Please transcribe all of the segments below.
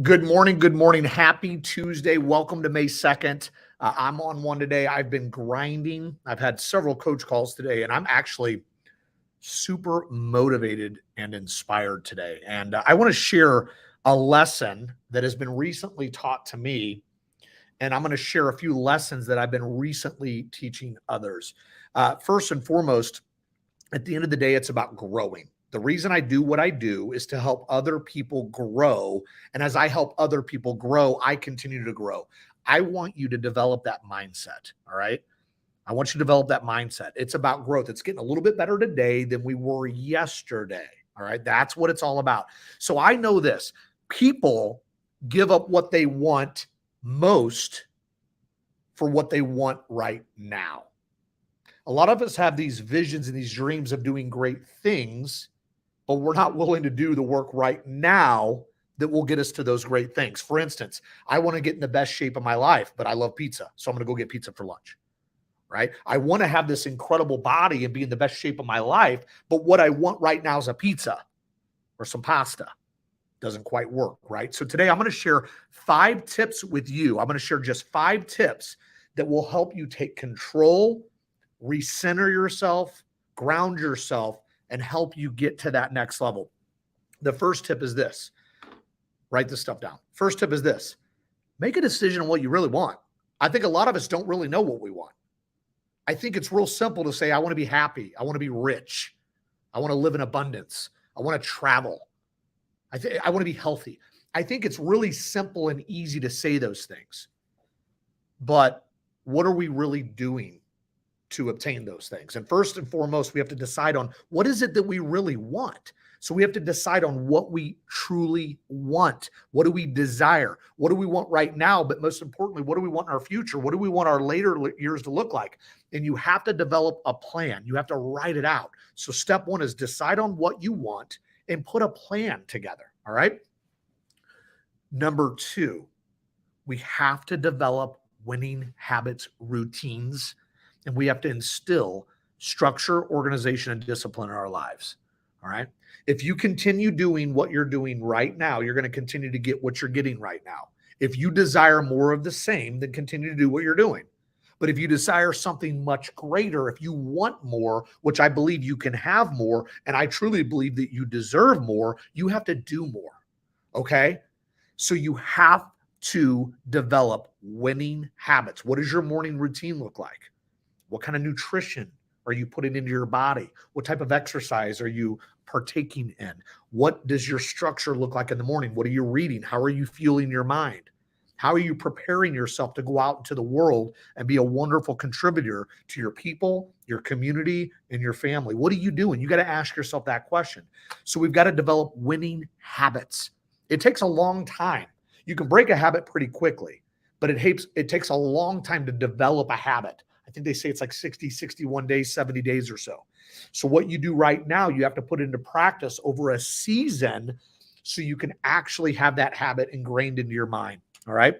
Good morning. Good morning. Happy Tuesday. Welcome to May 2nd. I'm on one today. I've been grinding. I've had several coach calls today, and I'm actually super motivated and inspired today. And I want to share a lesson that has been recently taught to me. And I'm going to share a few lessons that I've been recently teaching others. First and foremost, at the end of the day, it's about growing. The reason I do what I do is to help other people grow. And as I help other people grow, I continue to grow. I want you to develop that mindset. All right. I want you to develop that mindset. It's about growth. It's getting a little bit better today than we were yesterday. All right. That's what it's all about. So I know this: people give up what they want most for what they want right now. A lot of us have these visions and these dreams of doing great things, but we're not willing to do the work right now that will get us to those great things. For instance, I want to get in the best shape of my life, but I love pizza. So I'm going to go get pizza for lunch, right? I want to have this incredible body and be in the best shape of my life, but what I want right now is a pizza or some pasta. Doesn't quite work, right? So today I'm going to share 5 tips with you. I'm going to share just 5 tips that will help you take control, recenter yourself, ground yourself, and help you get to that next level. The first tip is this. Write this stuff down. First tip is this. Make a decision on what you really want. I think a lot of us don't really know what we want. I think it's real simple to say, I want to be happy. I want to be rich. I want to live in abundance. I want to travel. I want to be healthy. I think it's really simple and easy to say those things. But what are we really doing to obtain those things? And first and foremost, we have to decide on what is it that we really want. So we have to decide on what we truly want. What do we desire? What do we want right now? But most importantly, what do we want in our future? What do we want our later years to look like? And you have to develop a plan. You have to write it out. So step 1 is decide on what you want and put a plan together. All right. Number 2, we have to develop winning habits, routines, and we have to instill structure, organization, and discipline in our lives. All right. If you continue doing what you're doing right now, you're going to continue to get what you're getting right now. If you desire more of the same, then continue to do what you're doing. But if you desire something much greater, if you want more, which I believe you can have more, and I truly believe that you deserve more, you have to do more. Okay. So you have to develop winning habits. What does your morning routine look like? What kind of nutrition are you putting into your body? What type of exercise are you partaking in? What does your structure look like in the morning? What are you reading? How are you fueling your mind? How are you preparing yourself to go out into the world and be a wonderful contributor to your people, your community, and your family? What are you doing? You got to ask yourself that question. So we've got to develop winning habits. It takes a long time. You can break a habit pretty quickly, but it takes a long time to develop a habit. I think they say it's like 60, 61 days, 70 days or so. So what you do right now, you have to put into practice over a season so you can actually have that habit ingrained into your mind. All right.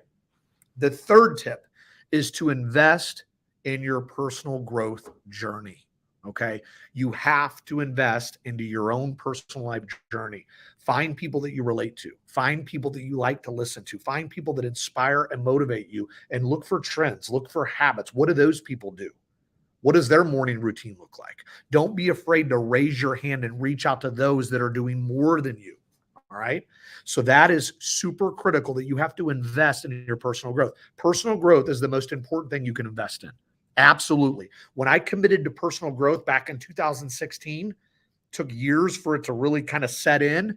The third tip is to invest in your personal growth journey. Okay. You have to invest into your own personal life journey. Find people that you relate to. Find people that you like to listen to. Find people that inspire and motivate you, and look for trends, look for habits. What do those people do? What does their morning routine look like? Don't be afraid to raise your hand and reach out to those that are doing more than you. All right. So that is super critical, that you have to invest in your personal growth. Personal growth is the most important thing you can invest in. Absolutely. When I committed to personal growth back in 2016, took years for it to really kind of set in,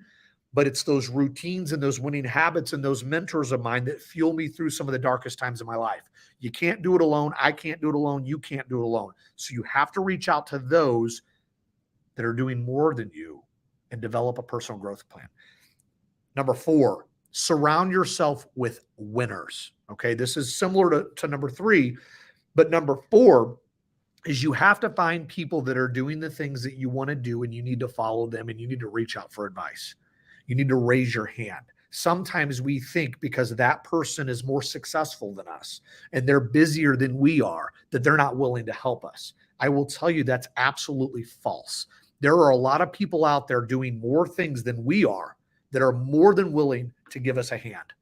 but it's those routines and those winning habits and those mentors of mine that fuel me through some of the darkest times of my life. You can't do it alone. I can't do it alone. You can't do it alone. So you have to reach out to those that are doing more than you and develop a personal growth plan. Number 4, surround yourself with winners. Okay. This is similar to number 3, but number 4 is you have to find people that are doing the things that you want to do, and you need to follow them, and you need to reach out for advice. You need to raise your hand. Sometimes we think because that person is more successful than us and they're busier than we are, that they're not willing to help us. I will tell you that's absolutely false. There are a lot of people out there doing more things than we are, that are more than willing to give us a hand.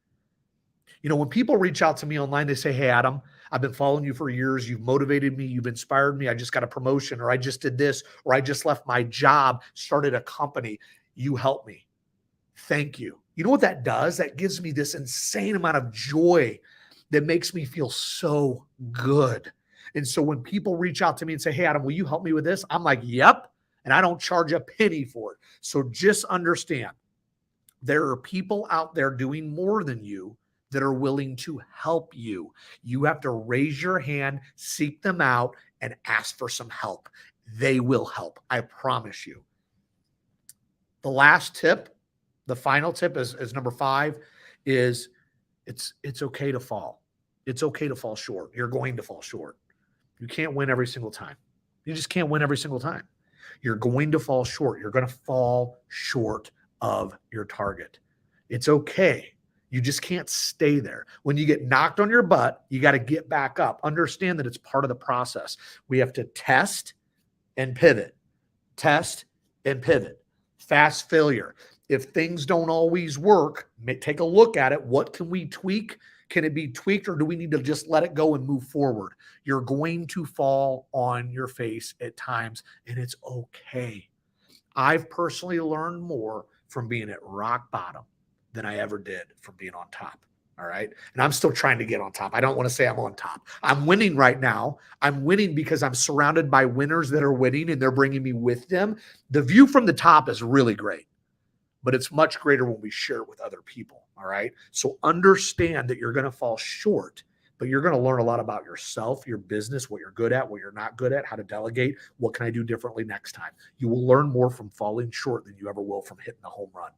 You know, when people reach out to me online, they say, hey, Adam, I've been following you for years. You've motivated me. You've inspired me. I just got a promotion, or I just did this, or I just left my job, started a company. You helped me. Thank you. You know what that does? That gives me this insane amount of joy that makes me feel so good. And so when people reach out to me and say, hey, Adam, will you help me with this? I'm like, yep. And I don't charge a penny for it. So just understand, there are people out there doing more than you that are willing to help you. You have to raise your hand, seek them out, and ask for some help. They will help. I promise you. The last tip, the final tip is number 5, is it's okay to fall. It's okay to fall short. You're going to fall short. You can't win every single time. You just can't win every single time. You're going to fall short. You're going to fall short of your target. It's okay. You just can't stay there. When you get knocked on your butt, you got to get back up. Understand that it's part of the process. We have to test and pivot. Test and pivot. Fast failure. If things don't always work, take a look at it. What can we tweak? Can it be tweaked, or do we need to just let it go and move forward? You're going to fall on your face at times, and it's okay. I've personally learned more from being at rock bottom than I ever did from being on top. All right. And I'm still trying to get on top. I don't want to say I'm on top. I'm winning right now. I'm winning because I'm surrounded by winners that are winning, and they're bringing me with them. The view from the top is really great, but it's much greater when we share it with other people. All right. So understand that you're going to fall short, but you're going to learn a lot about yourself, your business, what you're good at, what you're not good at, how to delegate, what can I do differently next time. You will learn more from falling short than you ever will from hitting a home run.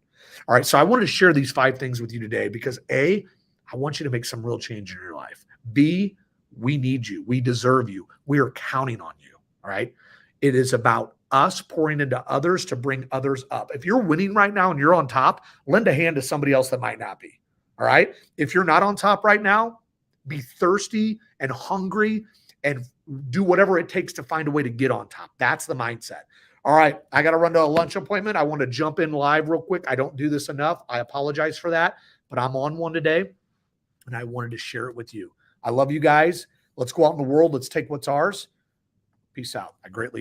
All right. So I wanted to share these 5 things with you today because A, I want you to make some real change in your life. B, we need you. We deserve you. We are counting on you. All right. It is about us pouring into others to bring others up. If you're winning right now and you're on top, lend a hand to somebody else that might not be. All right. If you're not on top right now, be thirsty and hungry and do whatever it takes to find a way to get on top. That's the mindset. All right. I got to run to a lunch appointment. I want to jump in live real quick. I don't do this enough. I apologize for that, but I'm on one today and I wanted to share it with you. I love you guys. Let's go out in the world. Let's take what's ours. Peace out. I greatly